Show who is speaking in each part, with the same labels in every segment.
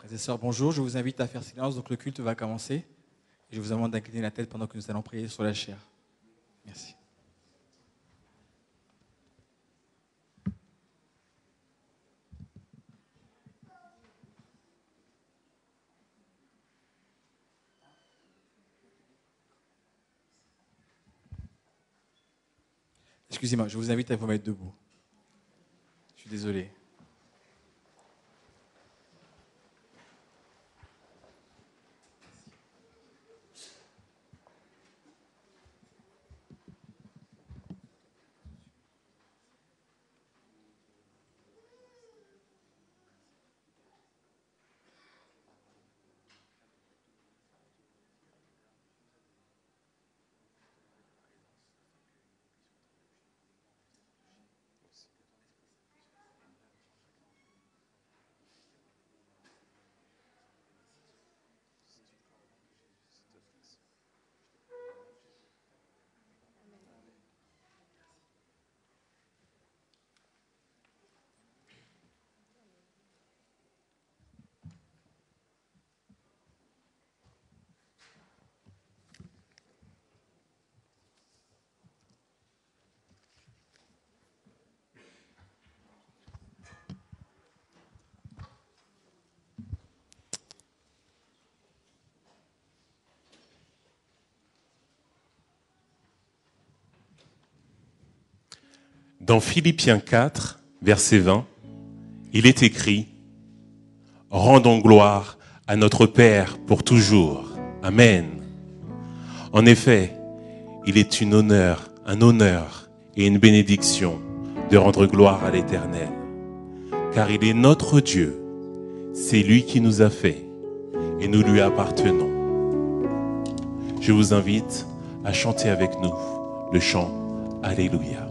Speaker 1: Frères et sœurs, bonjour. Je vous invite à faire silence, donc le culte va commencer. Je vous demande d'incliner la tête pendant que nous allons prier sur la chair. Merci. Excusez-moi, je vous invite à vous mettre debout. Je suis désolé.
Speaker 2: Dans Philippiens 4, verset 20, il est écrit « Rendons gloire à notre Père pour toujours. Amen. » En effet, il est un honneur et une bénédiction de rendre gloire à l'Éternel. Car il est notre Dieu, c'est lui qui nous a fait et nous lui appartenons. Je vous invite à chanter avec nous le chant « Alléluia ».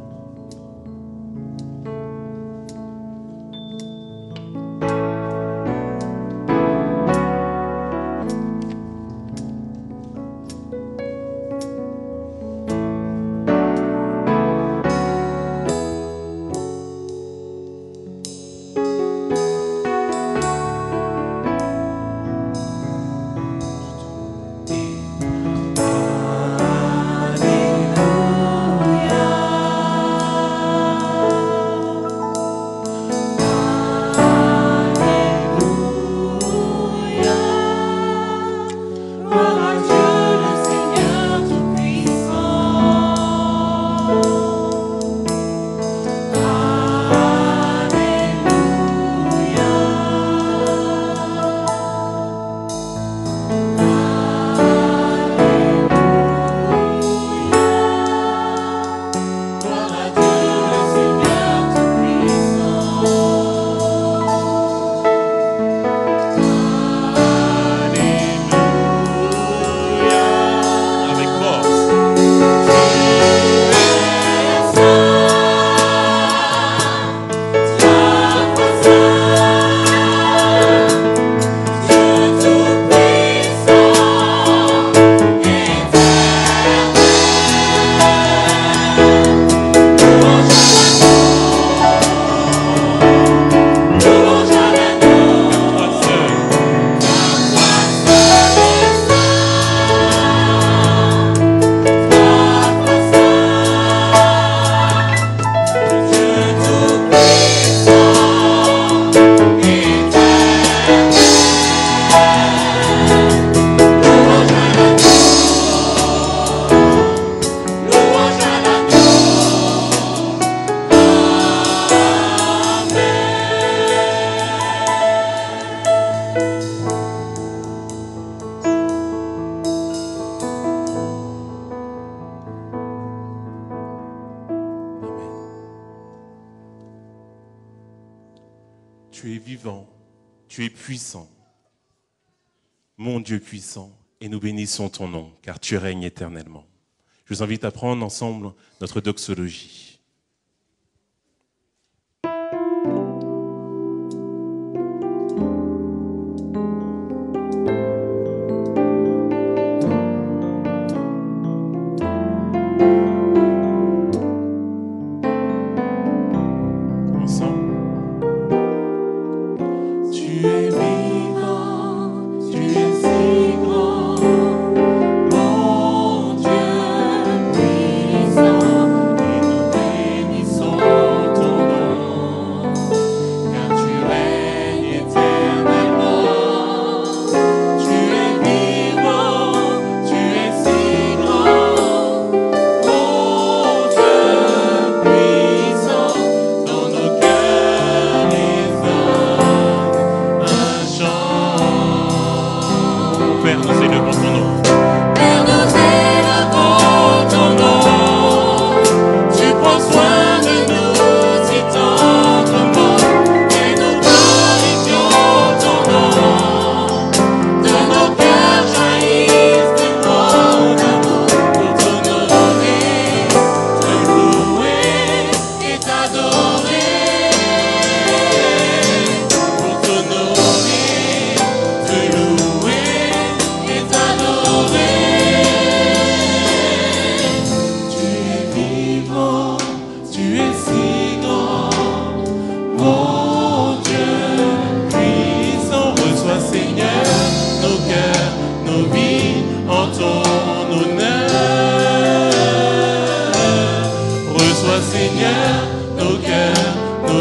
Speaker 2: Tu es vivant, tu es puissant, mon Dieu puissant, et nous bénissons ton nom, car tu règnes éternellement. Je vous invite à prendre ensemble notre doxologie.
Speaker 3: Tu es vivant,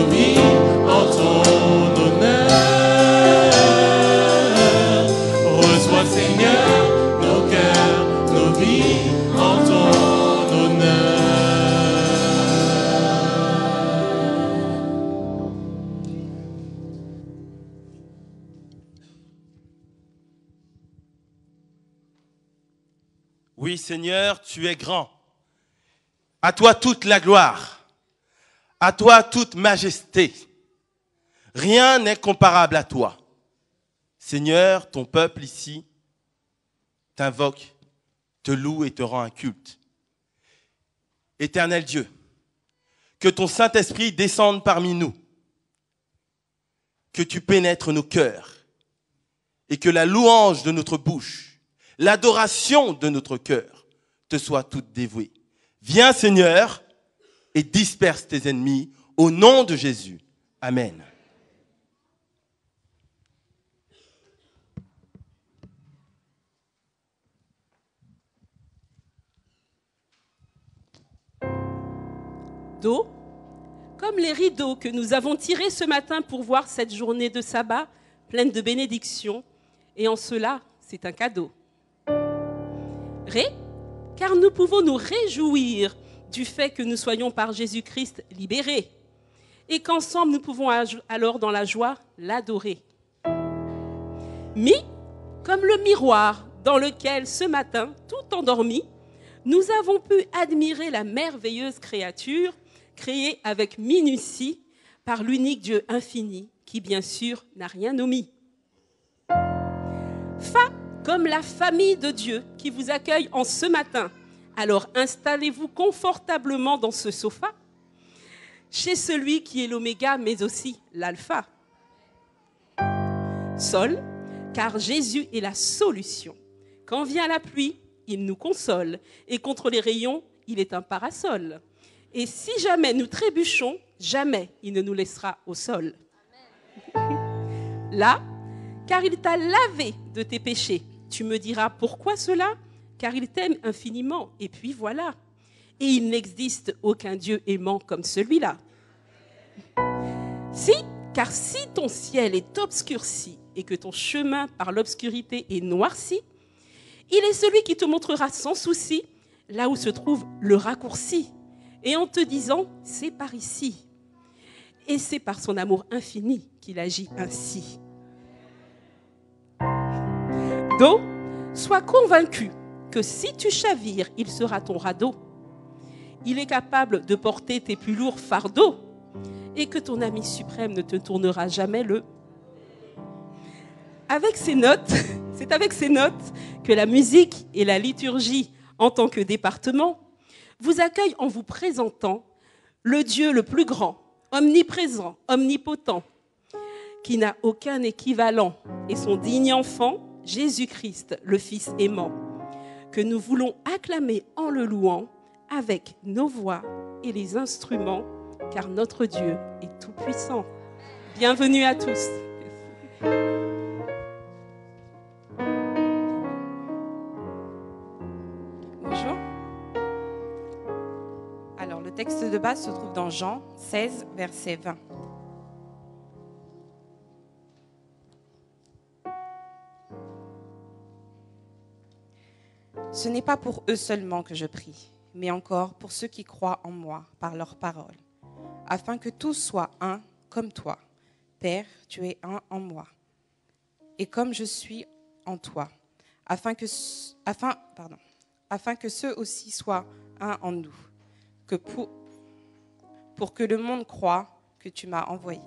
Speaker 2: nos vies en ton honneur. Reçois, Seigneur, nos cœurs, nos vies en ton honneur.
Speaker 3: Oui, Seigneur, tu es grand. À toi toute la gloire. À toi toute majesté. Rien n'est comparable à toi. Seigneur, ton peuple ici t'invoque, te loue et te rend un culte. Éternel Dieu, que ton Saint-Esprit descende parmi nous, que tu pénètres nos cœurs et que la louange de notre bouche, l'adoration de notre cœur te soit toute dévouée. Viens, Seigneur, et disperse tes ennemis au nom de Jésus. Amen.
Speaker 4: Do, comme les rideaux que nous avons tirés ce matin pour voir cette journée de sabbat pleine de bénédictions, et en cela, c'est un cadeau. Ré, car nous pouvons nous réjouir du fait que nous soyons par Jésus-Christ libérés, et qu'ensemble nous pouvons alors dans la joie l'adorer. Mi, comme le miroir dans lequel ce matin, tout endormi, nous avons pu admirer la merveilleuse créature créée avec minutie par l'unique Dieu infini, qui bien sûr n'a rien omis. Fa, comme la famille de Dieu qui vous accueille en ce matin. Alors installez-vous confortablement dans ce sofa, chez celui qui est l'oméga, mais aussi l'alpha. Sol, car Jésus est la solution. Quand vient la pluie, il nous console, et contre les rayons, il est un parasol. Et si jamais nous trébuchons, jamais il ne nous laissera au sol. Là, car il t'a lavé de tes péchés. Tu me diras pourquoi cela ? Car il t'aime infiniment, et puis voilà. Et il n'existe aucun Dieu aimant comme celui-là. Si, car si ton ciel est obscurci et que ton chemin par l'obscurité est noirci, il est celui qui te montrera sans souci là où se trouve le raccourci, et en te disant « c'est par ici ». Et c'est par son amour infini qu'il agit ainsi. Do, sois convaincu que si tu chavires, il sera ton radeau. Il est capable de porter tes plus lourds fardeaux et que ton ami suprême ne te tournera jamais le... Avec ces notes, c'est avec ces notes que la musique et la liturgie, en tant que département, vous accueillent en vous présentant le Dieu le plus grand, omniprésent, omnipotent, qui n'a aucun équivalent, et son digne enfant, Jésus-Christ, le Fils aimant, que nous voulons acclamer en le louant avec nos voix et les instruments, car notre Dieu est tout-puissant. Bienvenue à tous.
Speaker 5: Bonjour. Alors, le texte de base se trouve dans Jean 16, verset 20. Ce n'est pas pour eux seulement que je prie, mais encore pour ceux qui croient en moi par leur parole, afin que tous soient un comme toi. Père, tu es un en moi, et comme je suis en toi, afin que ceux aussi soient un en nous, que pour que le monde croie que tu m'as envoyé.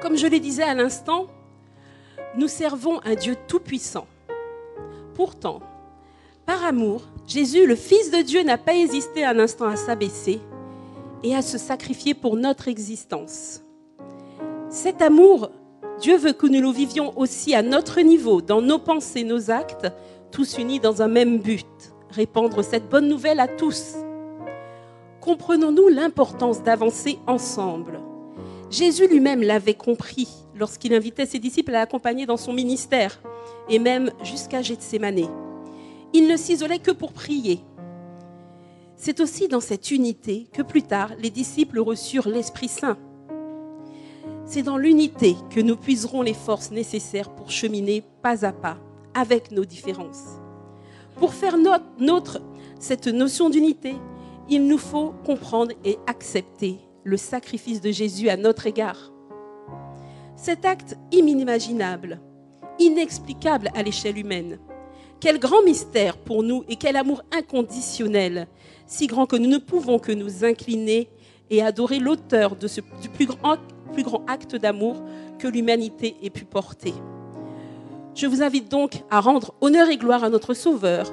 Speaker 4: Comme je le disais à l'instant, nous servons un Dieu tout-puissant. Pourtant, par amour, Jésus, le Fils de Dieu, n'a pas hésité un instant à s'abaisser et à se sacrifier pour notre existence. Cet amour, Dieu veut que nous le vivions aussi à notre niveau, dans nos pensées, nos actes, tous unis dans un même but, répandre cette bonne nouvelle à tous. Comprenons-nous l'importance d'avancer ensemble ? Jésus lui-même l'avait compris lorsqu'il invitait ses disciples à l'accompagner dans son ministère, et même jusqu'à Gethsémanée. Ils ne s'isolaient que pour prier. C'est aussi dans cette unité que plus tard, les disciples reçurent l'Esprit Saint. C'est dans l'unité que nous puiserons les forces nécessaires pour cheminer pas à pas avec nos différences. Pour faire nôtre cette notion d'unité, il nous faut comprendre et accepter le sacrifice de Jésus à notre égard. Cet acte inimaginable, inexplicable à l'échelle humaine, quel grand mystère pour nous et quel amour inconditionnel, si grand que nous ne pouvons que nous incliner et adorer l'auteur du plus grand acte d'amour que l'humanité ait pu porter. Je vous invite donc à rendre honneur et gloire à notre Sauveur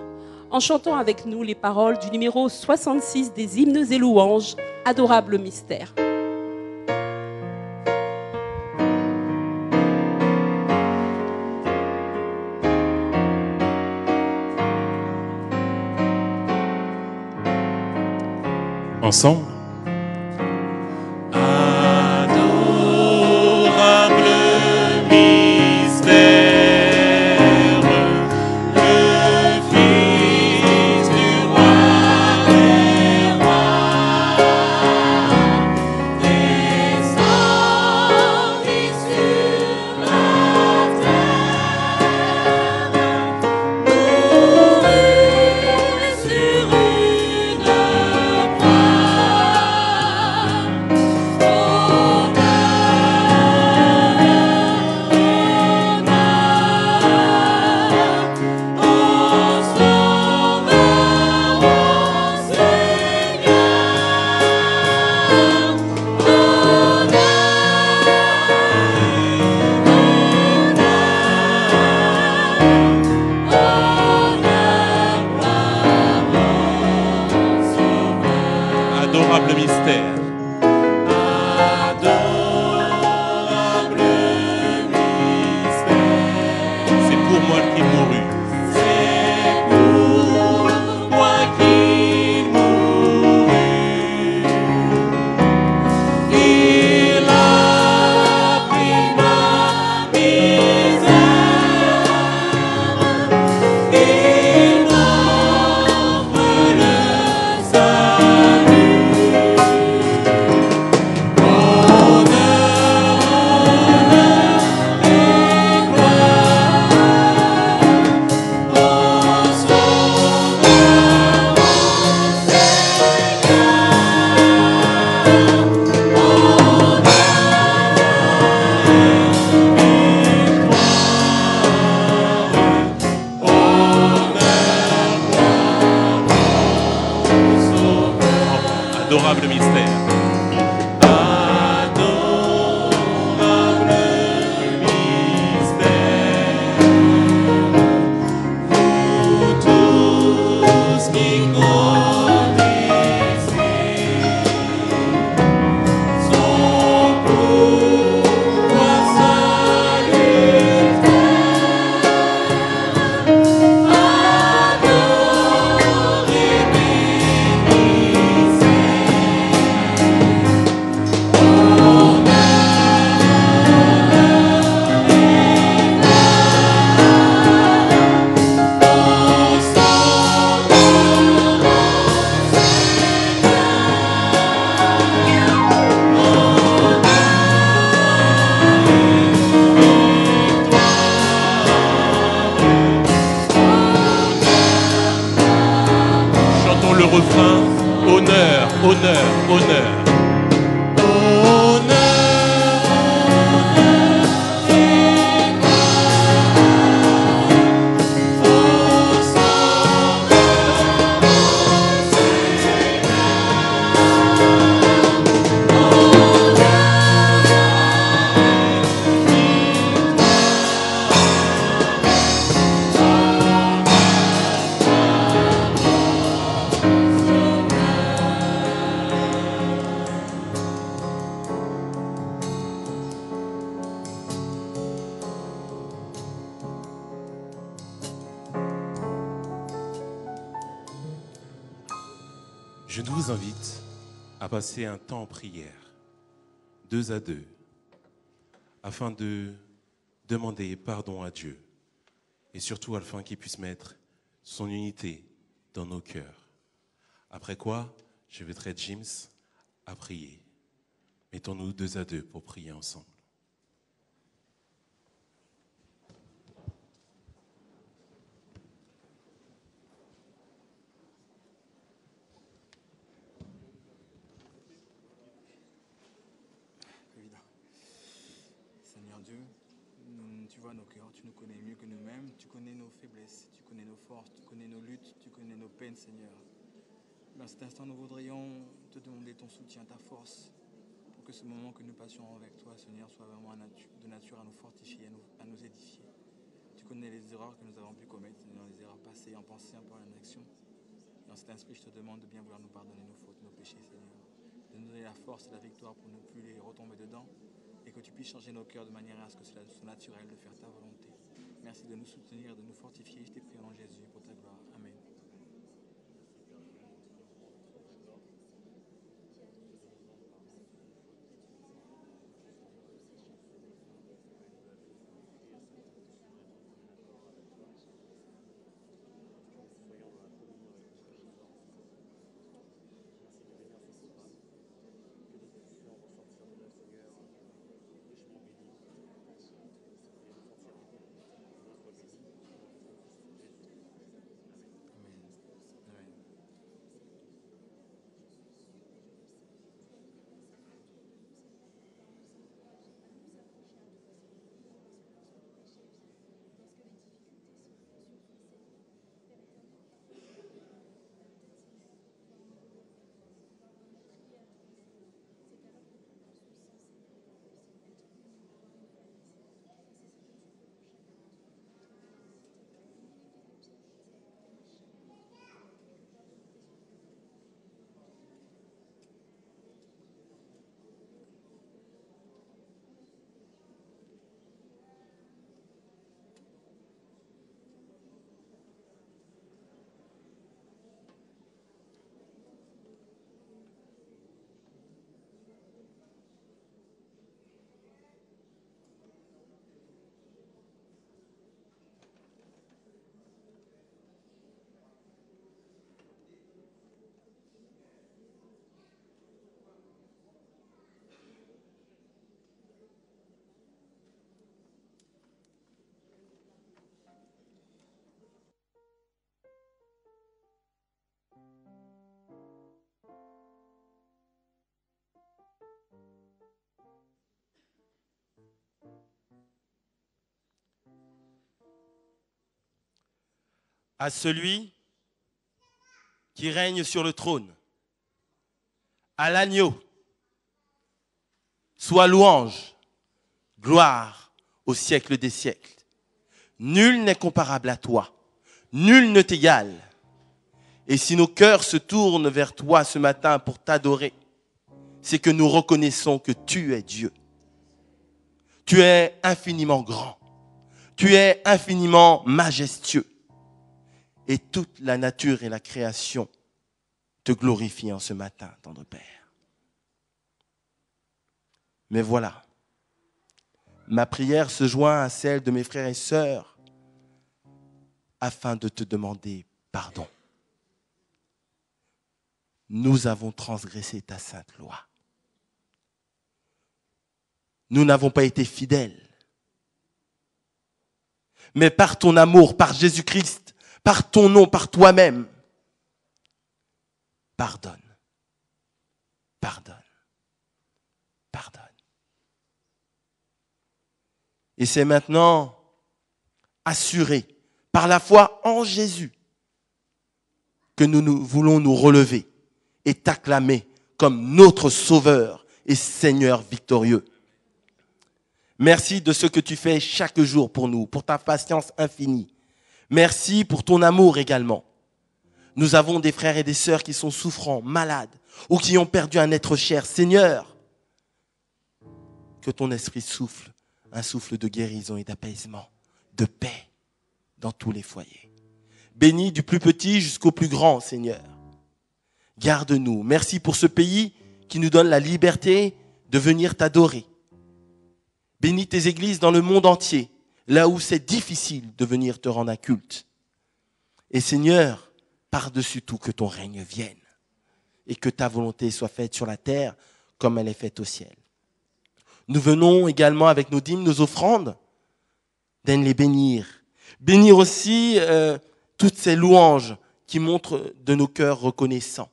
Speaker 4: en chantant avec nous les paroles du numéro 66 des hymnes et louanges, Adorable mystère.
Speaker 2: Ensemble. Adorable mystère. Adorable mystère. C'est pour moi qu'il mourut. C'est pour moi qu'il mourut. Il a pris ma misère. Il m'offre le salut. Adorable mystère. Adorable mystère. Vous tous qui connaissez son pouvoir salutaire. Adorez, bénissez. Chantons le refrain. Honneur, honneur, honneur. Je vous invite à passer un temps en prière, 2 à 2, afin de demander pardon à Dieu et surtout afin qu'il puisse mettre son unité dans nos cœurs. Après quoi, j'inviterai James à prier. Mettons-nous 2 à 2 pour prier ensemble.
Speaker 1: Seigneur Dieu, tu vois nos cœurs, tu nous connais mieux que nous-mêmes, tu connais nos faiblesses, tu connais nos forces, tu connais nos luttes, tu connais nos peines, Seigneur. Dans cet instant, nous voudrions te demander ton soutien, ta force, pour que ce moment que nous passions avec toi, Seigneur, soit vraiment de nature à nous fortifier, à nous édifier. Tu connais les erreurs que nous avons pu commettre, Seigneur, les erreurs passées en pensée, en parole, en action. Dans cet esprit, je te demande de bien vouloir nous pardonner nos fautes, nos péchés, Seigneur. De nous donner la force et la victoire pour ne plus les retomber dedans, et que tu puisses changer nos cœurs de manière à ce que cela soit naturel de faire ta volonté. Merci de nous soutenir, de nous fortifier. Je t'ai prié en Jésus pour ta gloire. Amen.
Speaker 3: À celui qui règne sur le trône, à l'agneau, soit louange, gloire au siècle des siècles. Nul n'est comparable à toi, nul ne t'égale. Et si nos cœurs se tournent vers toi ce matin pour t'adorer, c'est que nous reconnaissons que tu es Dieu. Tu es infiniment grand, tu es infiniment majestueux. Et toute la nature et la création te glorifient en ce matin, tendre Père. Mais voilà, ma prière se joint à celle de mes frères et sœurs afin de te demander pardon. Nous avons transgressé ta sainte loi. Nous n'avons pas été fidèles. Mais par ton amour, par Jésus-Christ, par ton nom, par toi-même, pardonne, pardonne, pardonne. Et c'est maintenant assuré par la foi en Jésus que nous voulons nous relever et t'acclamer comme notre Sauveur et Seigneur victorieux. Merci de ce que tu fais chaque jour pour nous, pour ta patience infinie. Merci pour ton amour également. Nous avons des frères et des sœurs qui sont souffrants, malades, ou qui ont perdu un être cher. Seigneur, que ton esprit souffle un souffle de guérison et d'apaisement, de paix dans tous les foyers. Bénis du plus petit jusqu'au plus grand, Seigneur. Garde-nous. Merci pour ce pays qui nous donne la liberté de venir t'adorer. Bénis tes églises dans le monde entier, là où c'est difficile de venir te rendre un culte. Et Seigneur, par-dessus tout, que ton règne vienne et que ta volonté soit faite sur la terre comme elle est faite au ciel. Nous venons également avec nos dîmes, nos offrandes, daignes les bénir. Bénir aussi toutes ces louanges qui montrent de nos cœurs reconnaissants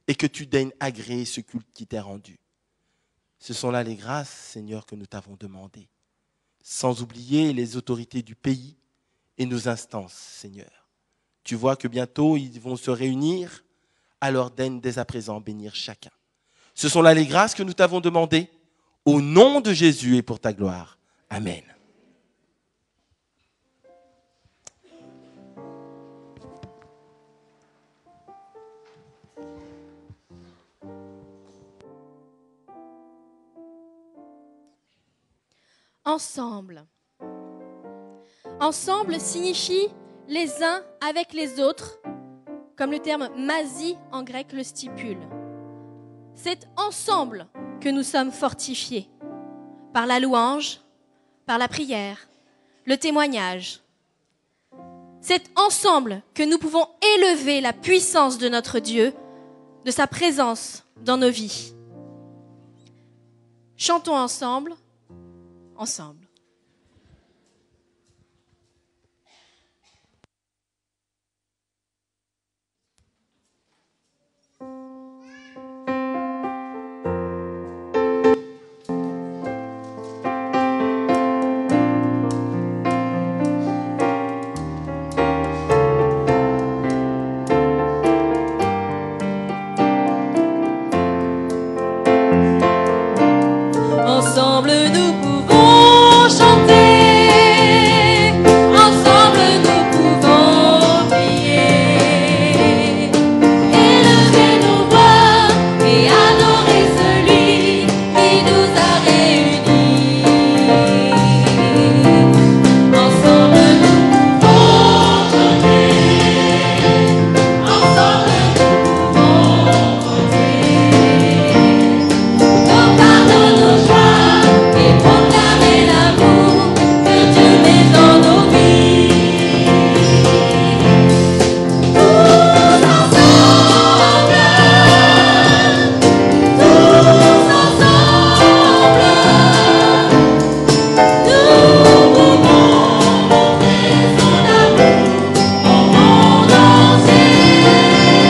Speaker 3: et que tu daignes agréer ce culte qui t'est rendu. Ce sont là les grâces, Seigneur, que nous t'avons demandées, sans oublier les autorités du pays et nos instances, Seigneur. Tu vois que bientôt ils vont se réunir, alors daigne dès à présent bénir chacun. Ce sont là les grâces que nous t'avons demandées, au nom de Jésus et pour ta gloire. Amen.
Speaker 6: Ensemble. Ensemble signifie les uns avec les autres, comme le terme masie en grec le stipule. C'est ensemble que nous sommes fortifiés, par la louange, par la prière, le témoignage. C'est ensemble que nous pouvons élever la puissance de notre Dieu, de sa présence dans nos vies. Chantons ensemble. Ensemble.
Speaker 7: Ensemble nous pouvons chanter, ensemble nous pouvons prier, élever nos voix et adorer celui qui nous a réunis. Ensemble nous pouvons chanter, ensemble nous pouvons chanter, nos pardons, nos joies, et proclamer l'amour que Dieu met dans nos vies. Tous ensemble, nous pouvons montrer son amour au monde entier. Ensemble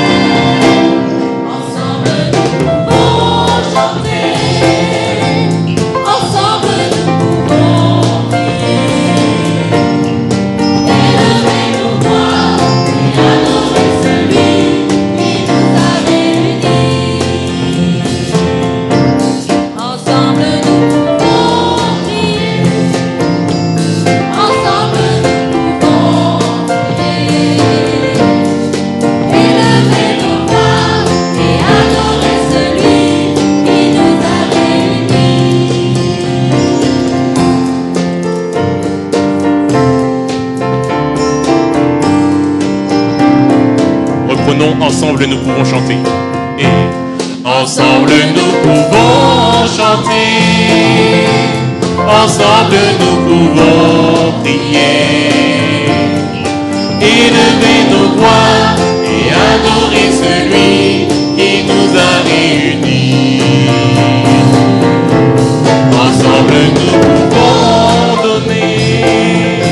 Speaker 7: nous pouvons chanter, ensemble nous pouvons prier, élever nos voix et adorer celui qui nous a réunis. Ensemble nous pouvons prier, ensemble nous pouvons prier, élever nos voix et adorer celui qui nous a réunis.
Speaker 2: Reprenons, ensemble nous pouvons chanter. Et ensemble nous pouvons chanter, ensemble nous pouvons prier, élever nos voix et adorer celui qui nous a réunis. Ensemble nous pouvons donner,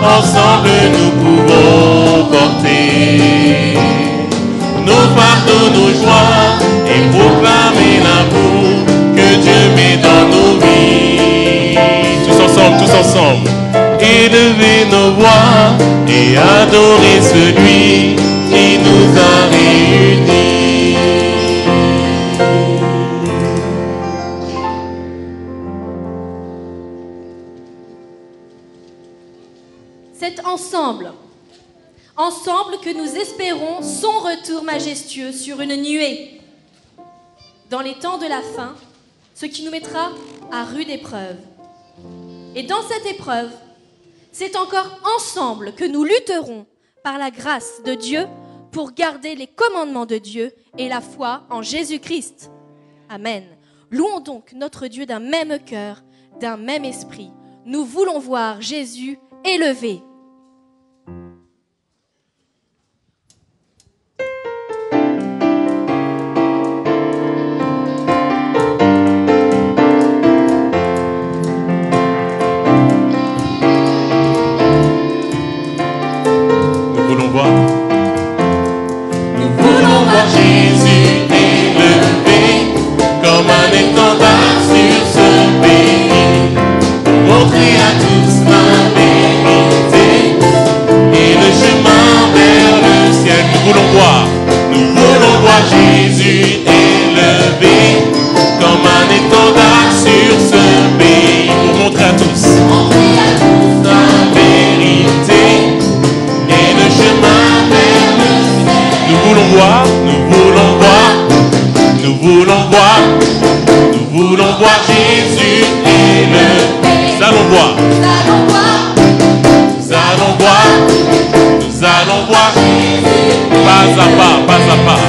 Speaker 2: ensemble nous pouvons porter nos fardeaux, nos joies et proclamer l'amour que Dieu met dans nos vies. Tous ensemble, élever nos voix et adorer celui qui nous a réunis.
Speaker 6: C'est ensemble que nous espérons son retour majestueux sur une nuée dans les temps de la fin, ce qui nous mettra à rude épreuve. Et dans cette épreuve, c'est encore ensemble que nous lutterons par la grâce de Dieu pour garder les commandements de Dieu et la foi en Jésus-Christ. Amen. Louons donc notre Dieu d'un même cœur, d'un même esprit. Nous voulons voir Jésus élevé.
Speaker 2: voir Jésus élevé comme un étendard sur ce pays pour montrer à tous la vérité et le chemin vers le ciel. Nous voulons voir, nous voulons voir, nous voulons voir, nous voulons voir Jésus élevé. Nous allons voir, nous allons voir, nous allons voir pas à pas, pas à pas,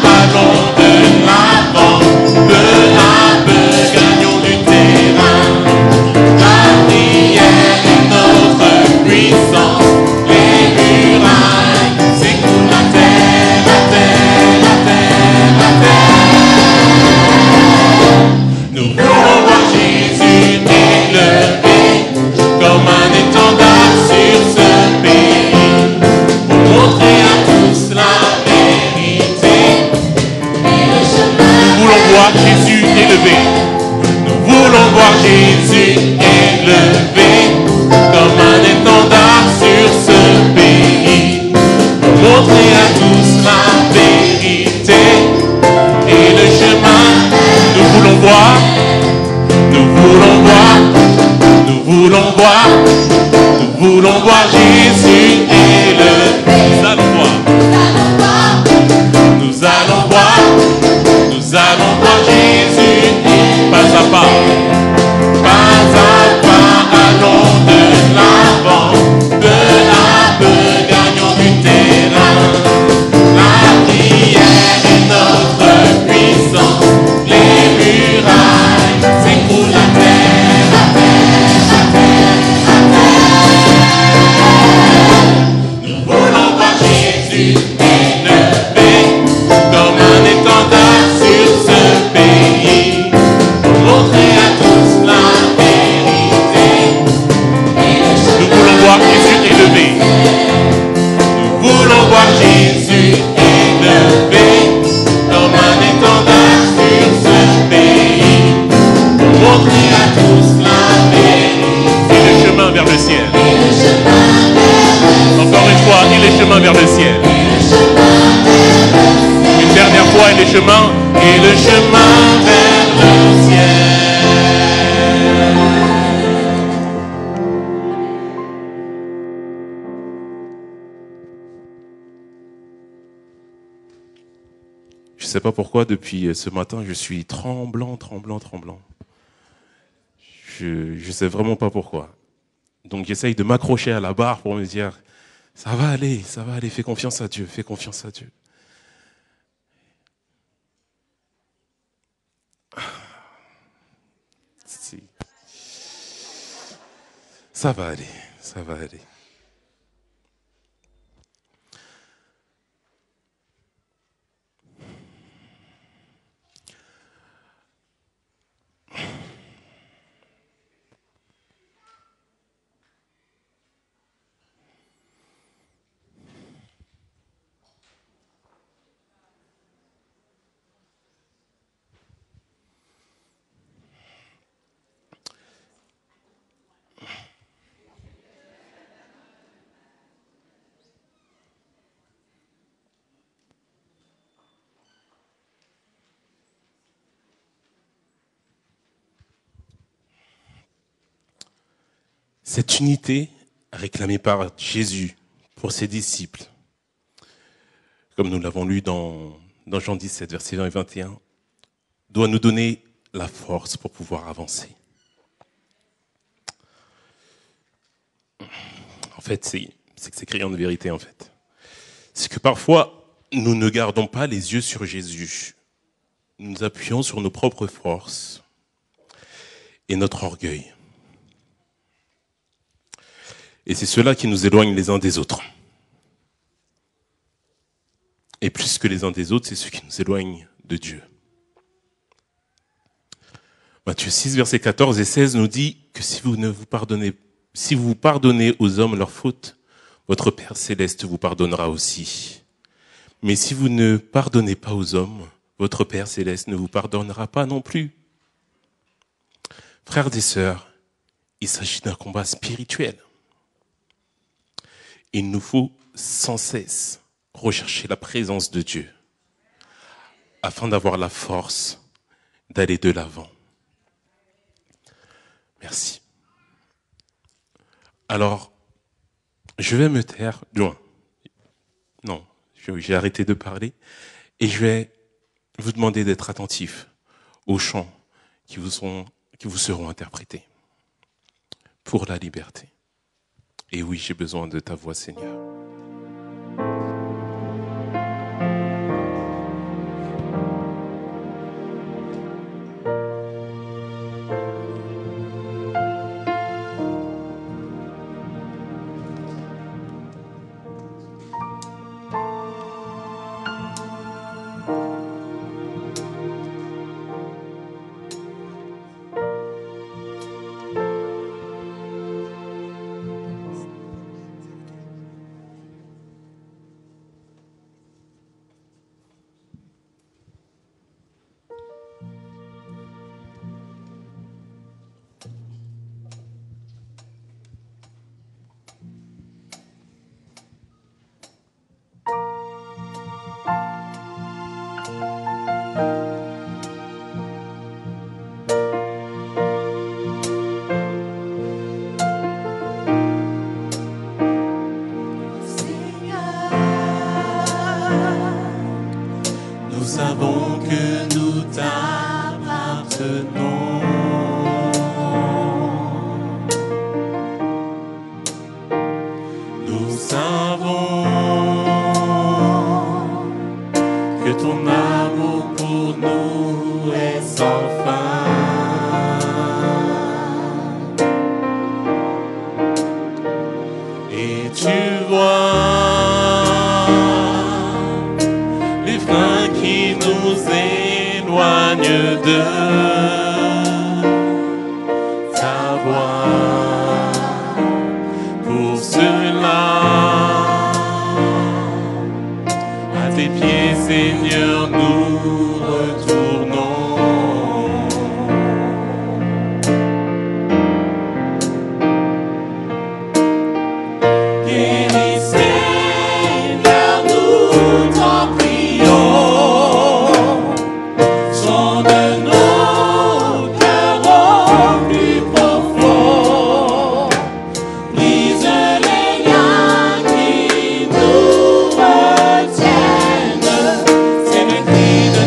Speaker 2: allons de l'avant, peu à peu gagnons du terrain. La prière est notre puissance, les murailles s'écoulent à terre, à terre, à terre, à terre. Nous voulons voir Jésus élevé comme un étendard sur ce pays, pour montrer à tous la vérité. Nous voulons voir Jésus élevé. Nous voulons voir Jésus élevé comme un étendard sur ce pays, pour montrer à tous la vérité et le chemin. Nous voulons voir, nous voulons voir, nous voulons voir, nous voulons voir Jésus élevé. Nous allons voir, nous allons voir, nous allons voir Jésus pas à pas, allons de l'avant, peu à peu gagnons du terrain. La prière est notre puissance, les murailles s'écroulent à terre, à terre, à terre, à terre. Nous voulons voir Jésus élevé comme un étendard sur ce pays, pour montrer à tous la vérité. Nous voulons voir Jésus élevé. Nous voulons voir Jésus élevé comme un étendard sur ce pays, pour montrer à tous la vérité. Et le chemin vers le ciel. Encore une fois, et le chemin vers le ciel. Une dernière fois, et le chemin vers le ciel. Je ne sais pas pourquoi, depuis ce matin, je suis tremblant. Je ne sais vraiment pas pourquoi. Donc j'essaye de m'accrocher à la barre pour me dire, ça va aller, fais confiance à Dieu, fais confiance à Dieu. Si. Ça va aller, ça va aller. Cette unité réclamée par Jésus pour ses disciples, comme nous l'avons lu dans Jean 17, versets 20 et 21, doit nous donner la force pour pouvoir avancer. En fait, c'est que c'est criant de vérité, en fait. C'est que parfois, nous ne gardons pas les yeux sur Jésus. Nous nous appuyons sur nos propres forces et notre orgueil. Et c'est cela qui nous éloigne les uns des autres. Et plus que les uns des autres, c'est ce qui nous éloigne de Dieu. Matthieu 6, versets 14 et 16 nous dit que si vous pardonnez aux hommes leurs fautes, votre Père céleste vous pardonnera aussi. Mais si vous ne pardonnez pas aux hommes, votre Père céleste ne vous pardonnera pas non plus. Frères et sœurs, il s'agit d'un combat spirituel. Il nous faut sans cesse rechercher la présence de Dieu afin d'avoir la force d'aller de l'avant. Merci. Alors, je vais me taire. Non, j'ai arrêté de parler et je vais vous demander d'être attentifs aux chants qui vous seront interprétés pour la liberté. Et oui, j'ai besoin de ta voix, Seigneur.
Speaker 8: Nous savons que nous t'appartenons. Nous savons que ton amour pour nous est sans fin. Et tu vois les freins qui nous éloignent de ta voix. Pour cela, à tes pieds, Seigneur, nous retournons. Guéris, Seigneur, nous t'en prions. Sonde nos cœurs au plus profond. Brise les liens qui nous retiennent. C'est le cri de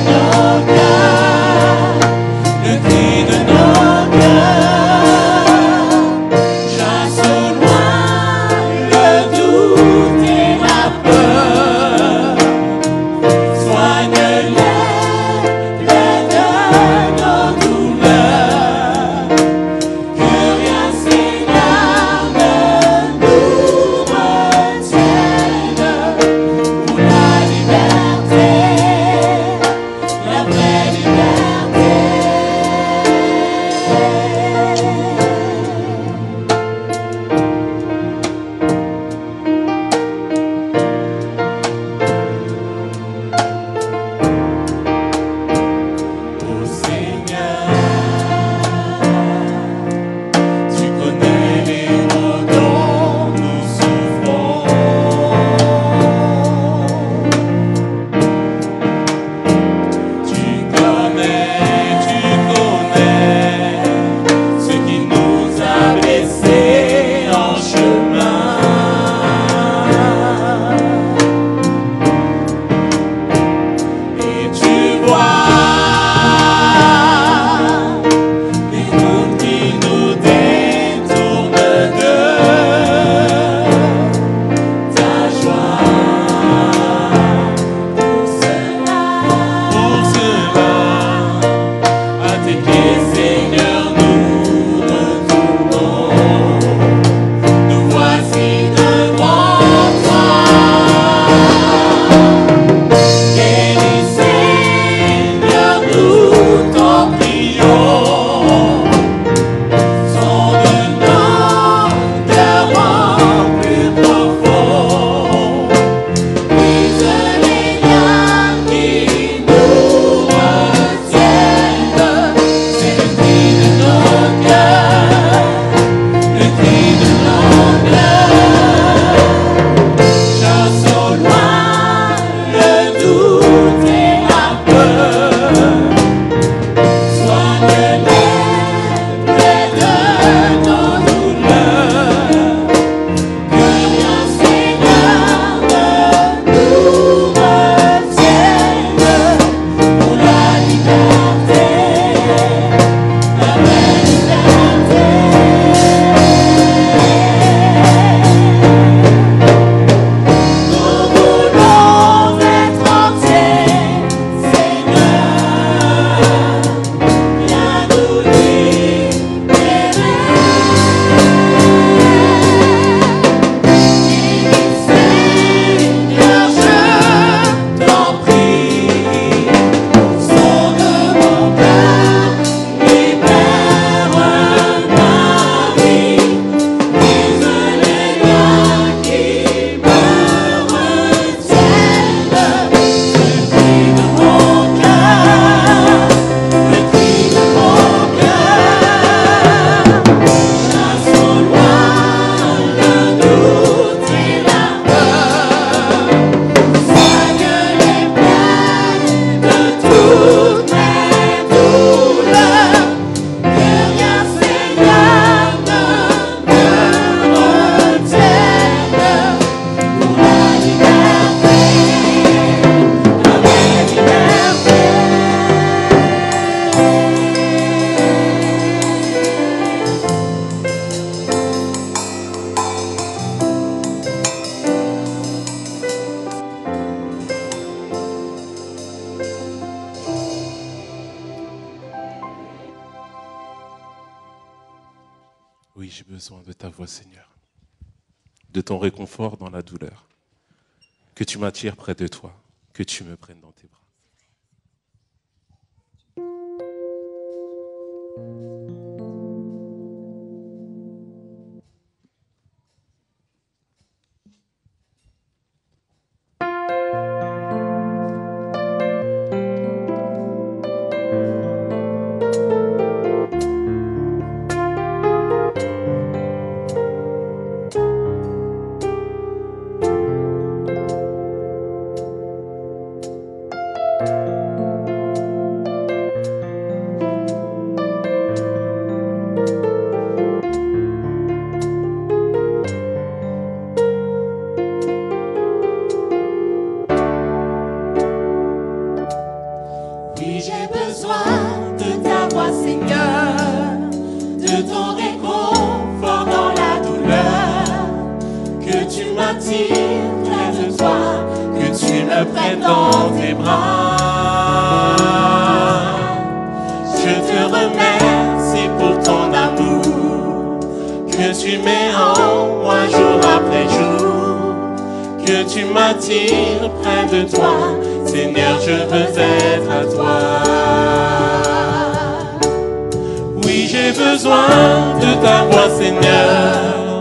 Speaker 2: besoin de ta voix, Seigneur, de ton réconfort dans la douleur, que tu m'attires près de toi, que tu me prennes dans tes bras.
Speaker 7: Oui, j'ai besoin de ta voix, Seigneur, de ton réconfort dans la douleur, que tu m'attires près de toi, que tu me prennes dans tes bras. Je te remercie pour ton amour, que tu mets en moi jour après jour, que tu m'attires près de toi. Seigneur, je veux être à toi. Oui, j'ai besoin de ta voix, Seigneur,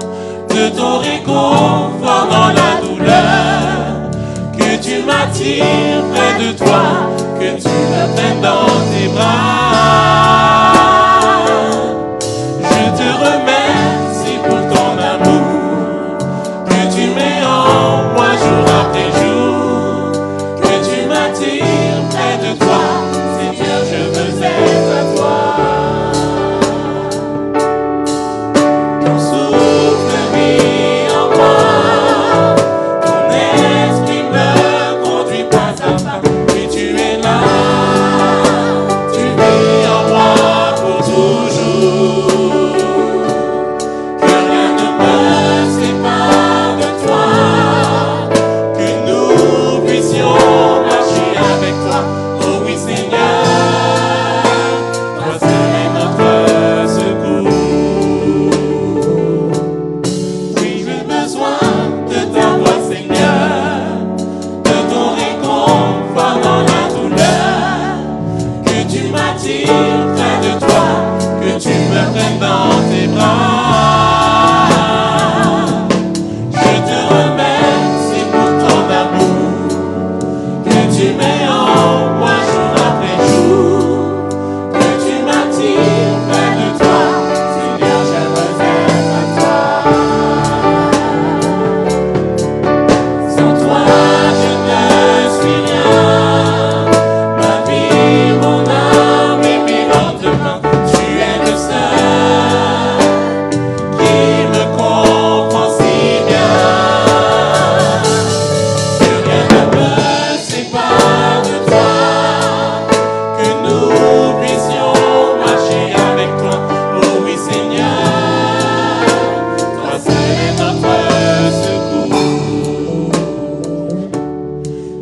Speaker 7: de ton réconfort dans la douleur, que tu m'attires près de toi, que tu me prennes dans tes bras. Je te remercie pour ton amour, que tu mets en moi jour après jour. Près de toi, Seigneur, je veux être à toi. Ton souffle vit en moi, ton esprit me conduit pas à pas. Et tu es là, tu vis en moi pour toujours. Que rien ne me sépare de toi, que nous puissions marcher avec toi. Oh oui, Seigneur, toi seul est notre secours. Oui, j'ai besoin de ta voix, Seigneur, de ton réconfort dans la douleur, que tu m'attires près de toi, que tu me prennes dans tes bras. Je te remercie pour ton amour, que tu mets en moi jour après jour, que tu m'attires près de toi. Seigneur, je veux être à toi. Sans toi, je ne suis rien. Ma vie, mon âme et mes lendemains, tu es le seul qui me comprend si bien. Que rien ne me sépare de toi, que nous puissions marcher avec toi. Oh oui, Seigneur, toi seul est notre secours.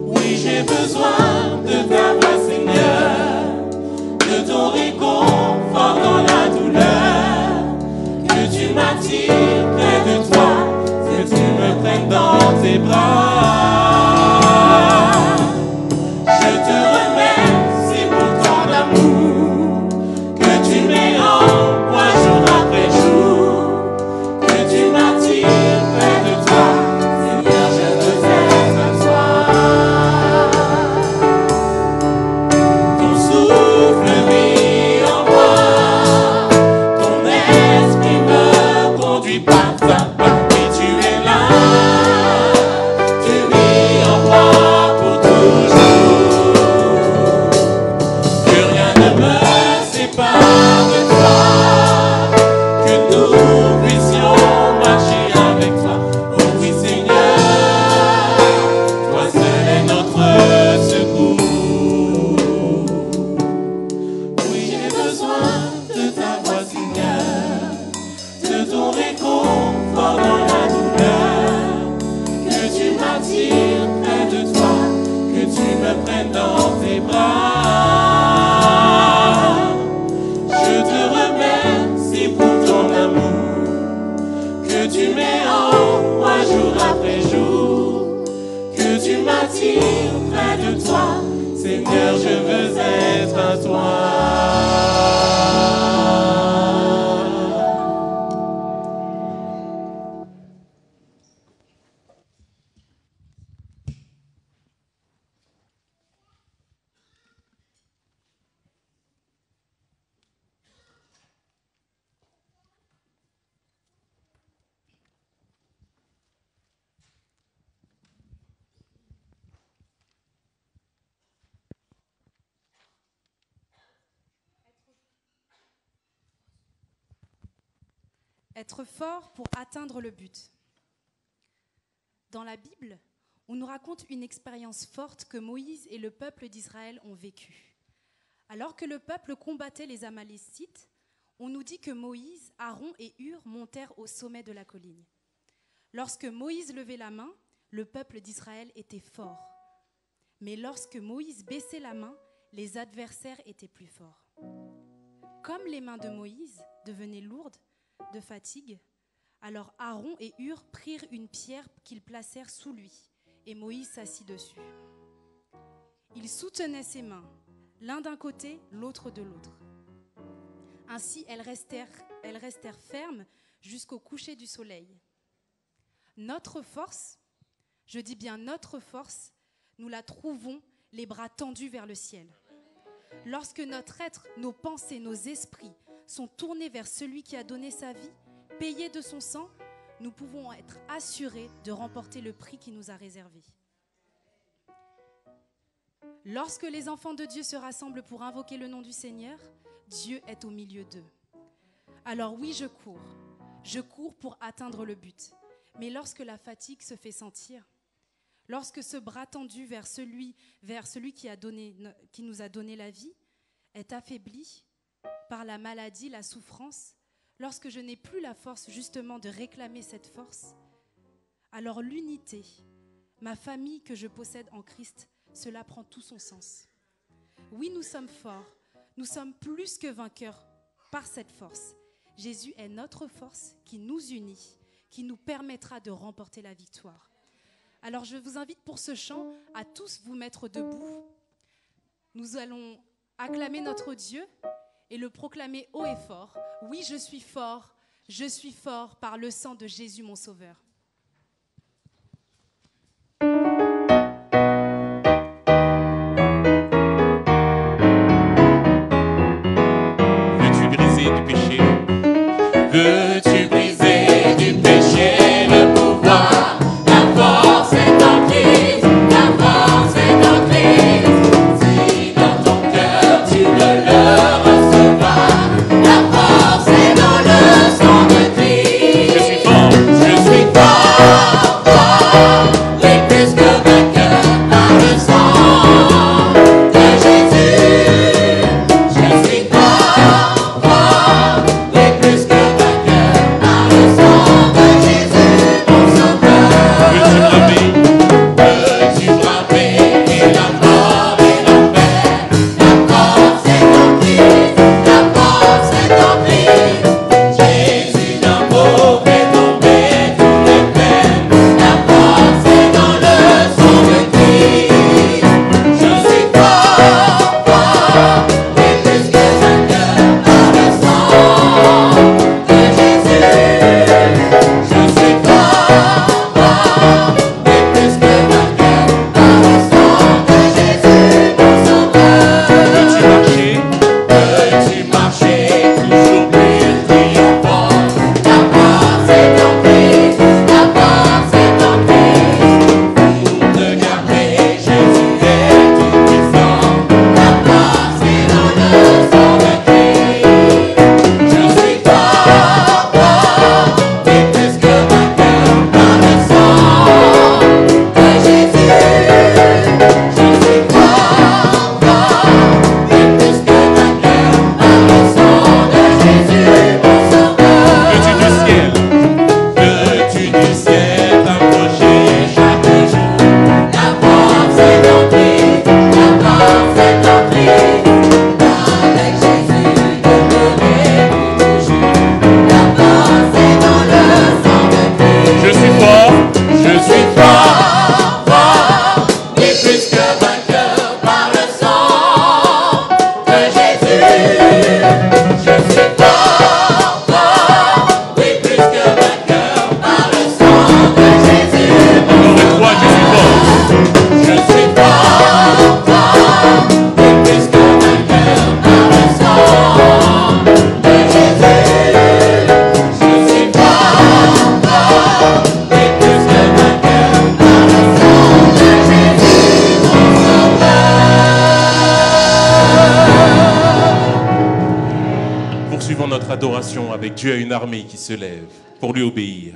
Speaker 7: Oui, j'ai besoin de ta voix, Seigneur, de ton réconfort dans la douleur, que tu m'attires près de toi, que tu me prennes dans tes bras. Je te remercie pour ton amour, que tu mets en moi jour après jour, que tu m'attires près de toi. Seigneur, je veux être à toi. Ton souffle vit en moi, ton esprit me conduit pas à pas. Et tu es là, tu vis en moi pour toujours. Que rien ne me sépare de toi, que nous puissions marcher avec toi. Oh oui, Seigneur, toi seul est notre secours. Oui, j'ai besoin de ta voix, Seigneur, de ton réconfort dans la douleur, que tu m'attires près de toi, que tu me prennes dans tes bras. Je te remercie pour ton amour, m'attire près de toi. Seigneur, je veux être à toi.
Speaker 9: Être fort pour atteindre le but. Dans la Bible, on nous raconte une expérience forte que Moïse et le peuple d'Israël ont vécue. Alors que le peuple combattait les Amalécites, on nous dit que Moïse, Aaron et Hur montèrent au sommet de la colline. Lorsque Moïse levait la main, le peuple d'Israël était fort. Mais lorsque Moïse baissait la main, les adversaires étaient plus forts. Comme les mains de Moïse devenaient lourdes de fatigue, alors Aaron et Hur prirent une pierre qu'ils placèrent sous lui, et Moïse s'assit dessus. Il soutenait ses mains, l'un d'un côté, l'autre de l'autre. Ainsi, elles restèrent fermes jusqu'au coucher du soleil. Notre force, je dis bien notre force, nous la trouvons les bras tendus vers le ciel. Lorsque notre être, nos pensées, nos esprits sont tournés vers celui qui a donné sa vie, payé de son sang, nous pouvons être assurés de remporter le prix qui nous a réservé. Lorsque les enfants de Dieu se rassemblent pour invoquer le nom du Seigneur, Dieu est au milieu d'eux. Alors oui, je cours pour atteindre le but. Mais lorsque la fatigue se fait sentir, lorsque ce bras tendu vers celui qui nous a donné la vie est affaibli par la maladie, la souffrance, lorsque je n'ai plus la force justement de réclamer cette force, alors l'unité, ma famille que je possède en Christ, cela prend tout son sens. Oui, nous sommes forts, nous sommes plus que vainqueurs par cette force. Jésus est notre force qui nous unit, qui nous permettra de remporter la victoire. Alors je vous invite pour ce chant à tous vous mettre debout. Nous allons acclamer notre Dieu et le proclamer haut et fort. Oui, je suis fort par le sang de Jésus mon Sauveur.
Speaker 2: Veux-tu briser du péché?
Speaker 7: Veux-tu briser du péché le pouvoir? La force est en Christ, la force est en Christ. Si dans ton cœur tu veux le recevoir, la force est dans le sang de Christ.
Speaker 2: Je suis fort. avec Dieu a une armée qui se lève pour lui obéir.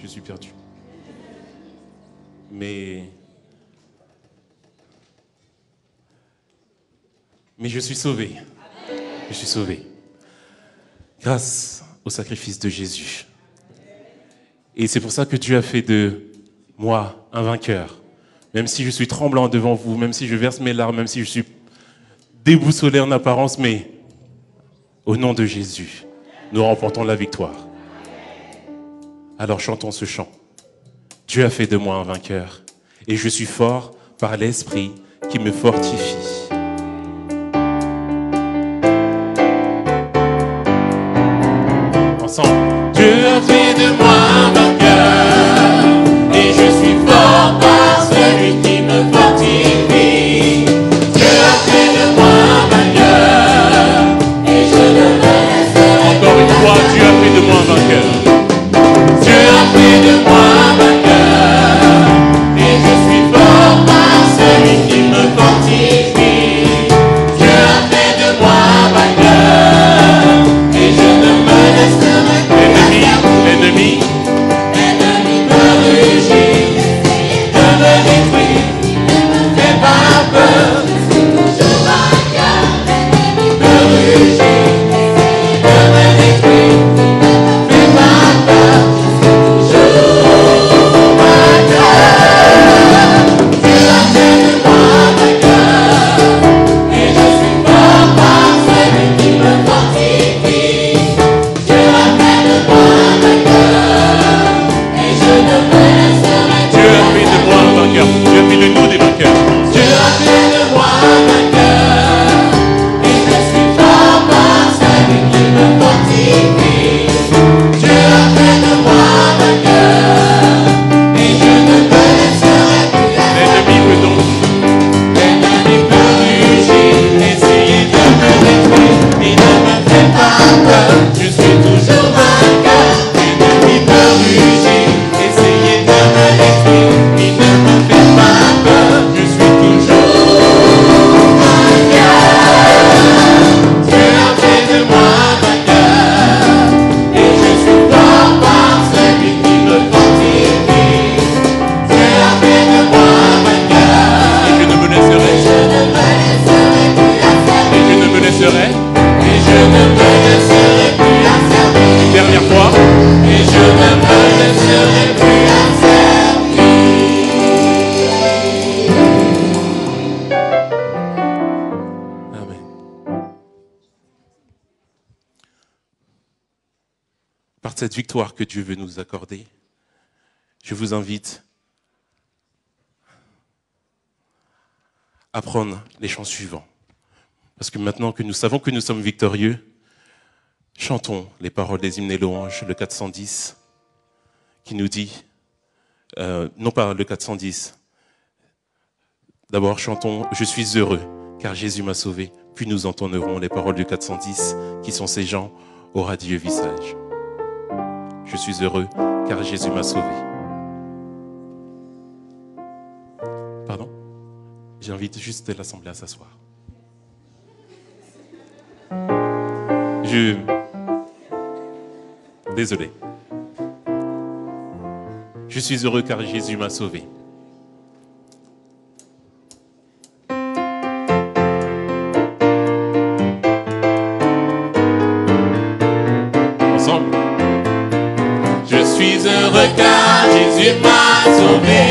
Speaker 2: Je suis perdu. Mais je suis sauvé. Je suis sauvé. Grâce au sacrifice de Jésus. Et c'est pour ça que Dieu a fait de moi un vainqueur. Même si je suis tremblant devant vous, même si je verse mes larmes, même si je suis déboussolé en apparence, mais au nom de Jésus, nous remportons la victoire. Alors chantons ce chant. Dieu a fait de moi un vainqueur et je suis fort par l'Esprit qui me fortifie. Ensemble.
Speaker 7: Dieu a fait de moi un vainqueur et je suis fort par celui qui me fortifie. Dieu a fait de moi un vainqueur et je ne me laisserai
Speaker 2: encore une fois, Dieu a fait de moi un vainqueur.
Speaker 7: Dieu a fait de moi un vainqueur et je suis fort par celui qui me fortifie. Dieu a fait de moi un vainqueur et je ne me laisserai
Speaker 2: par cette victoire que Dieu veut nous accorder, je vous invite à prendre les chants suivants. Parce que maintenant que nous savons que nous sommes victorieux, chantons les paroles des hymnes et louanges, le 410, qui nous dit, non pas le 410, d'abord chantons « Je suis heureux, car Jésus m'a sauvé », puis nous entonnerons les paroles du 410, qui sont ces gens au radieux visage. Je suis heureux, car Jésus m'a sauvé. Pardon ? J'invite juste l'Assemblée à s'asseoir. Désolé. Je suis heureux car Jésus m'a sauvé. Ensemble.
Speaker 7: Je suis heureux car Jésus m'a sauvé.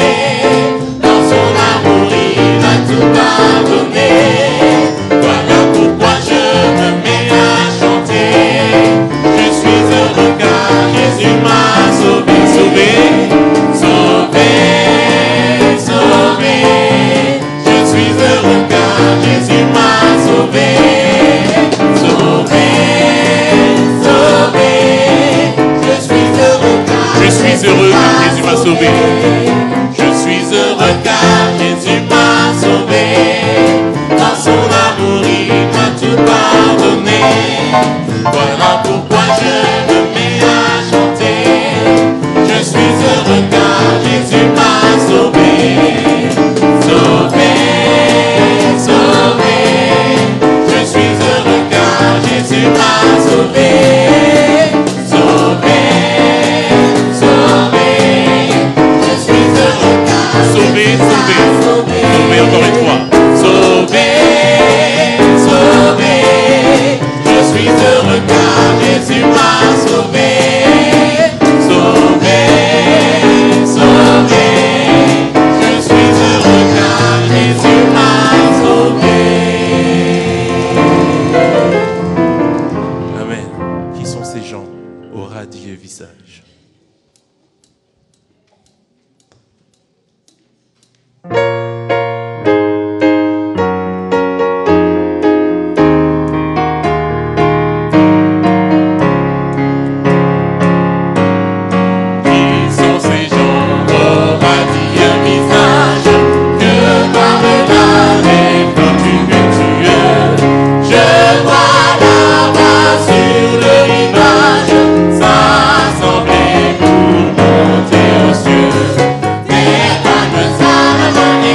Speaker 7: Dans son amour, il m'a tout pardonné. Voilà pourquoi je me mets à chanter. Je suis heureux car Jésus m'a sauvé, sauvé, sauvé, sauvé. Je suis heureux car Jésus m'a sauvé, sauvé, sauvé. Je suis heureux car
Speaker 2: Jésus m'a sauvé.
Speaker 7: Je suis heureux car Jésus m'a sauvé. Dans son amour, il m'a tout pardonné. Voilà pourquoi je me mets à chanter. Je suis heureux car Jésus m'a sauvé. Sauvé, sauvé. Je suis heureux car Jésus m'a sauvé. Sauvé, sauvé. Je suis heureux car
Speaker 2: Sauvé, sauvé. Sauvé encore une fois.
Speaker 7: sauvé, sauvé. Je suis heureux car Jésus m'a sauvé. Sauvé, sauvé. Je suis heureux car Jésus m'a sauvé.
Speaker 2: Amen. Qui sont ces gens au radieux visage?
Speaker 7: Qui sont ces gens au radieux visage que par-delà les flots tumultueux, je vois là-bas sur le rivage s'assembler pour monter aux cieux. Des palmes à la main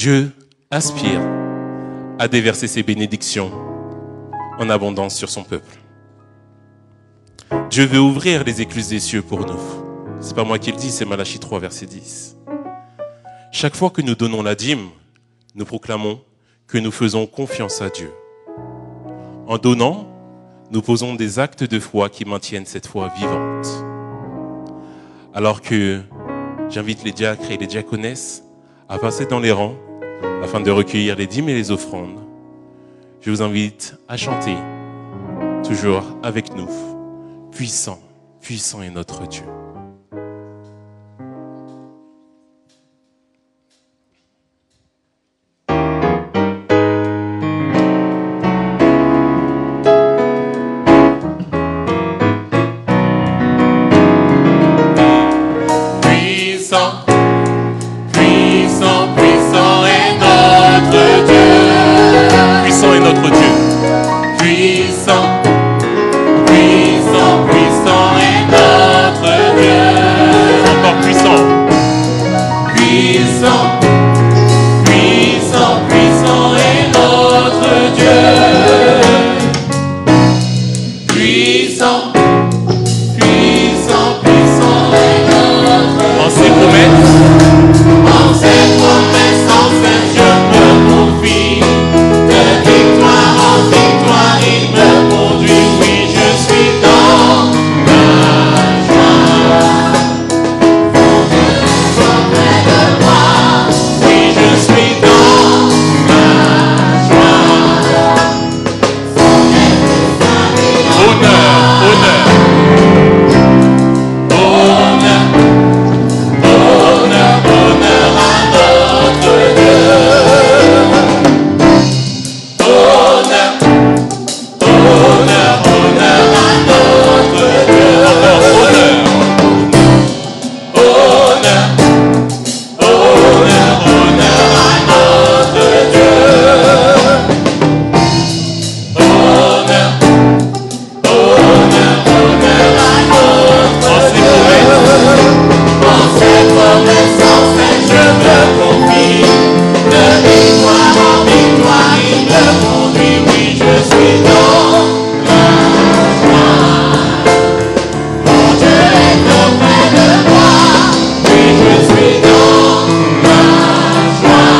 Speaker 2: Dieu aspire à déverser ses bénédictions en abondance sur son peuple. Dieu veut ouvrir les écluses des cieux pour nous. C'est pas moi qui le dis, c'est Malachie 3, verset 10. Chaque fois que nous donnons la dîme, nous proclamons que nous faisons confiance à Dieu. En donnant, nous posons des actes de foi qui maintiennent cette foi vivante. Alors que j'invite les diacres et les diaconesses à passer dans les rangs afin de recueillir les dîmes et les offrandes, je vous invite à chanter toujours avec nous. Puissant, puissant est notre Dieu.
Speaker 8: Puissant, puissant, puissant est notre Dieu.
Speaker 2: Puissant est notre Dieu.
Speaker 8: Puissant, puissant, puissant est notre Dieu.
Speaker 2: Encore puissant.
Speaker 8: Puissant, puissant, puissant est notre Dieu. Puissant, puissant, puissant est notre Dieu.
Speaker 2: En ses promesses,
Speaker 8: En ses promesses, en ses je me confie. De victoire en victoire, il me conduit. Oui, je suis dans la joie. Mon Dieu est auprès de moi. Oui, je suis dans la joie. Son esprit s'habille en
Speaker 2: honneur, honneur.
Speaker 8: honneur, honneur, honneur à notre Dieu. Honneur, honneur, honneur à notre Dieu.
Speaker 2: Honneur.
Speaker 8: Honneur, honneur, honneur à notre Dieu. Honneur, honneur, honneur à notre Dieu. En ses promesses, en ses je me confie. De victoire en victoire, il me conduit. Oui, je suis dans la joie. Mon Dieu est auprès de moi. Oui, je suis dans la joie.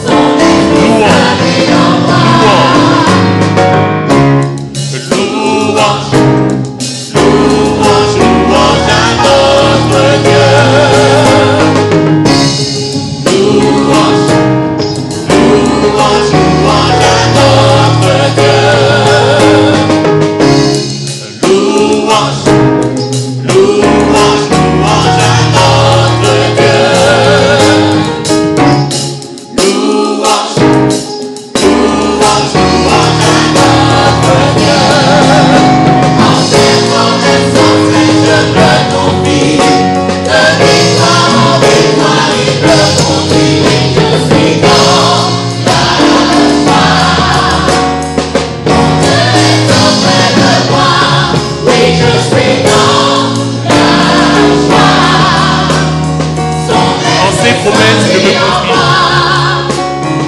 Speaker 8: Son esprit s'habille en louange, louange, louange à notre Dieu. Louange, louange, louange à notre Dieu. Louange, louange, louange à notre Dieu. Louange, louange, louange à notre Dieu. En ses promesses, en ses je me confie. De victoire en victoire, il me conduit. Et je suis dans la joie. Mon Dieu est auprès de moi. Oui, je suis dans la joie.
Speaker 2: En ses promesses, je me confie.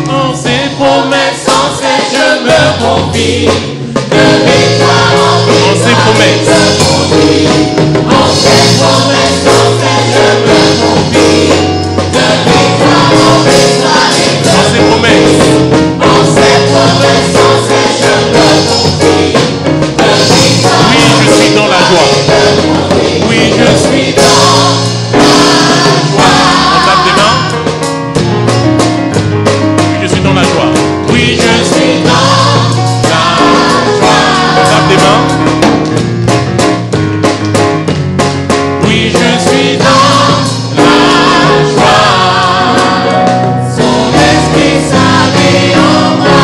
Speaker 8: En ses promesses, en ses je me confie. De victoire en victoire,
Speaker 2: En ses promesses.
Speaker 8: il me conduit. En ses promesses, en ses je me confie. De victoire en victoire, il me
Speaker 2: En ses promesses.
Speaker 8: En ses promesses, en ses je me confie. De victoire
Speaker 2: Oui, je suis dans la joie.
Speaker 8: oui, je suis dans la joie.
Speaker 2: On tape des mains. Oui, je suis dans la joie.
Speaker 8: Oui, je suis dans la joie.
Speaker 2: On tape des mains.
Speaker 8: Oui, je suis dans la joie. Son esprit s'habille en moi.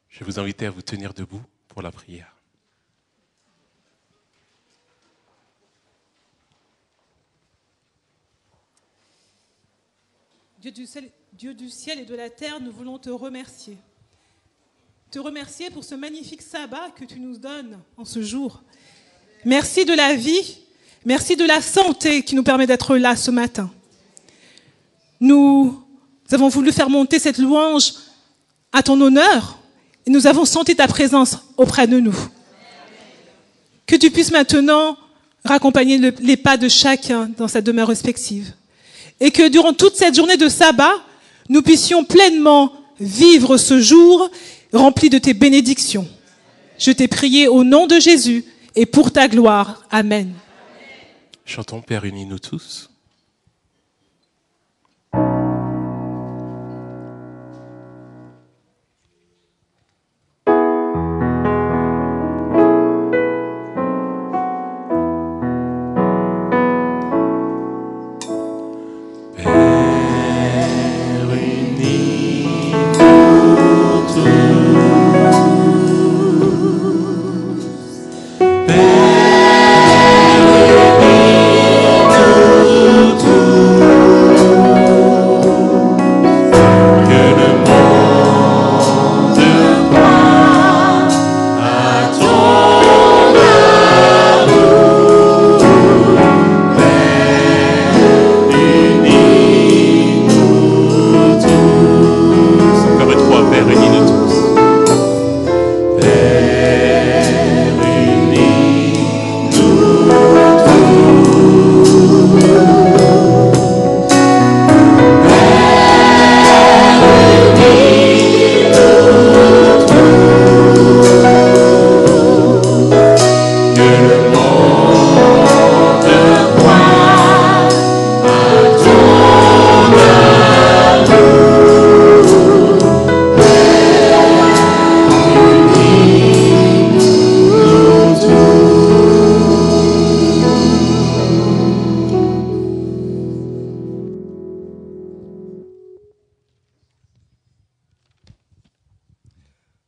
Speaker 2: Je vais vous inviter à vous tenir debout pour la prière.
Speaker 10: Dieu du ciel et de la terre, nous voulons te remercier. te remercier pour ce magnifique sabbat que tu nous donnes en ce jour. Merci de la vie, merci de la santé qui nous permet d'être là ce matin. Nous avons voulu faire monter cette louange à ton honneur et nous avons senti ta présence auprès de nous. Que tu puisses maintenant raccompagner les pas de chacun dans sa demeure respective. Et que durant toute cette journée de sabbat, nous puissions pleinement vivre ce jour rempli de tes bénédictions. Je t'ai prié au nom de Jésus et pour ta gloire. Amen.
Speaker 2: Chantons Père, unis-nous tous.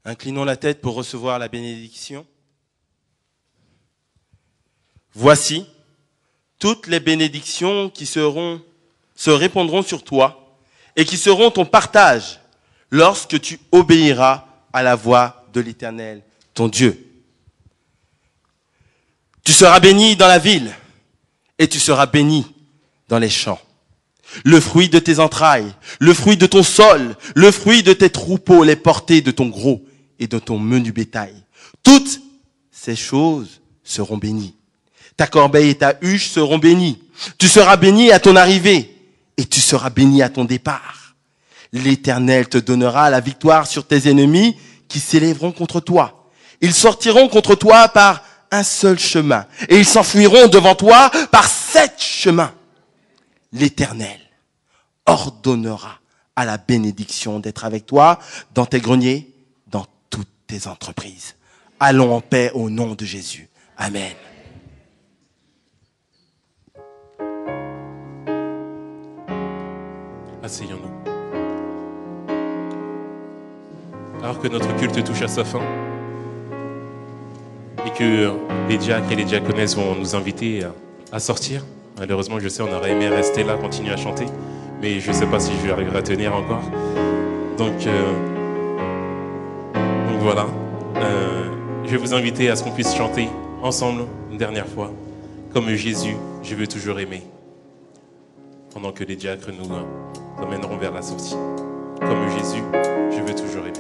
Speaker 3: Inclinons la tête pour recevoir la bénédiction. Voici toutes les bénédictions qui se répandront sur toi et qui seront ton partage lorsque tu obéiras à la voix de l'Éternel, ton Dieu. Tu seras béni dans la ville et tu seras béni dans les champs. Le fruit de tes entrailles, le fruit de ton sol, le fruit de tes troupeaux, les portées de ton gros et de ton menu bétail. Toutes ces choses seront bénies. Ta corbeille et ta huche seront bénies. Tu seras béni à ton arrivée et tu seras béni à ton départ. L'Éternel te donnera la victoire sur tes ennemis qui s'élèveront contre toi. Ils sortiront contre toi par un seul chemin et ils s'enfuiront devant toi par 7 chemins. L'Éternel ordonnera à la bénédiction d'être avec toi dans tes greniers, dans toutes tes entreprises. Allons en paix au nom de Jésus. Amen.
Speaker 2: Asseyons-nous. Alors que notre culte touche à sa fin et que les diacres et les diaconesses vont nous inviter à sortir, malheureusement, je sais, on aurait aimé rester là, continuer à chanter, mais je ne sais pas si je vais arriver à tenir encore. Donc voilà. Je vais vous inviter à ce qu'on puisse chanter ensemble une dernière fois. Comme Jésus, je veux toujours aimer. Pendant que les diacres nous emmèneront vers la sortie. Comme Jésus, je veux toujours aimer.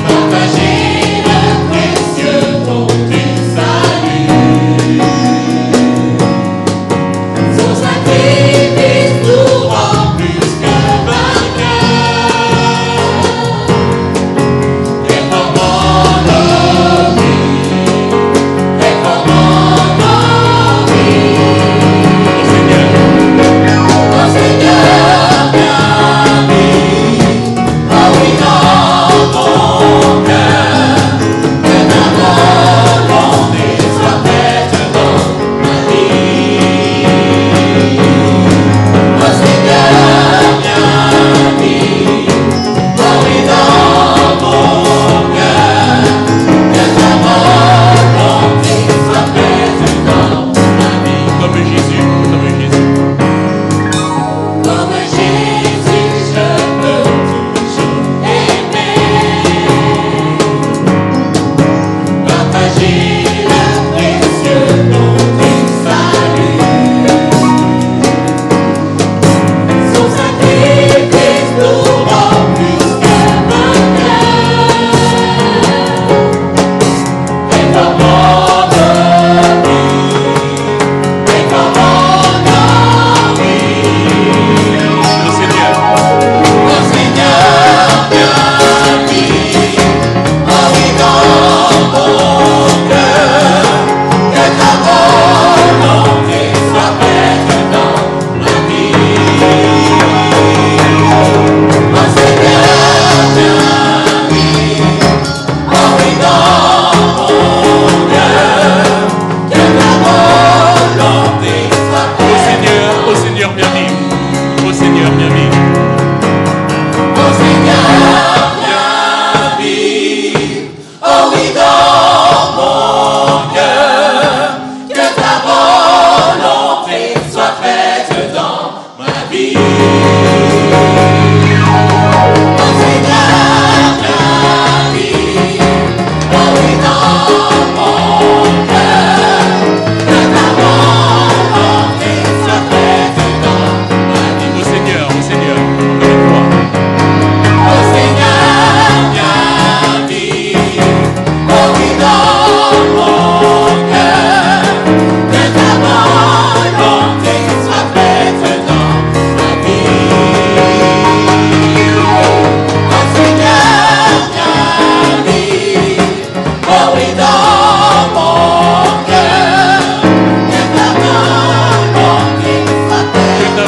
Speaker 8: Partager le précieux don du salut.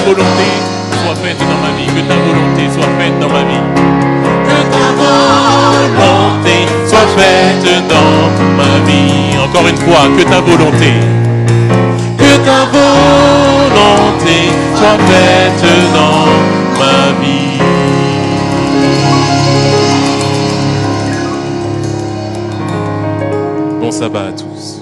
Speaker 2: volonté soit faite dans ma vie. Que ta volonté soit faite dans ma vie.
Speaker 7: Que ta volonté
Speaker 2: Soit faite dans ma vie. Encore une fois, que ta volonté. Que ta volonté soit faite dans ma vie. Bon sabbat à tous.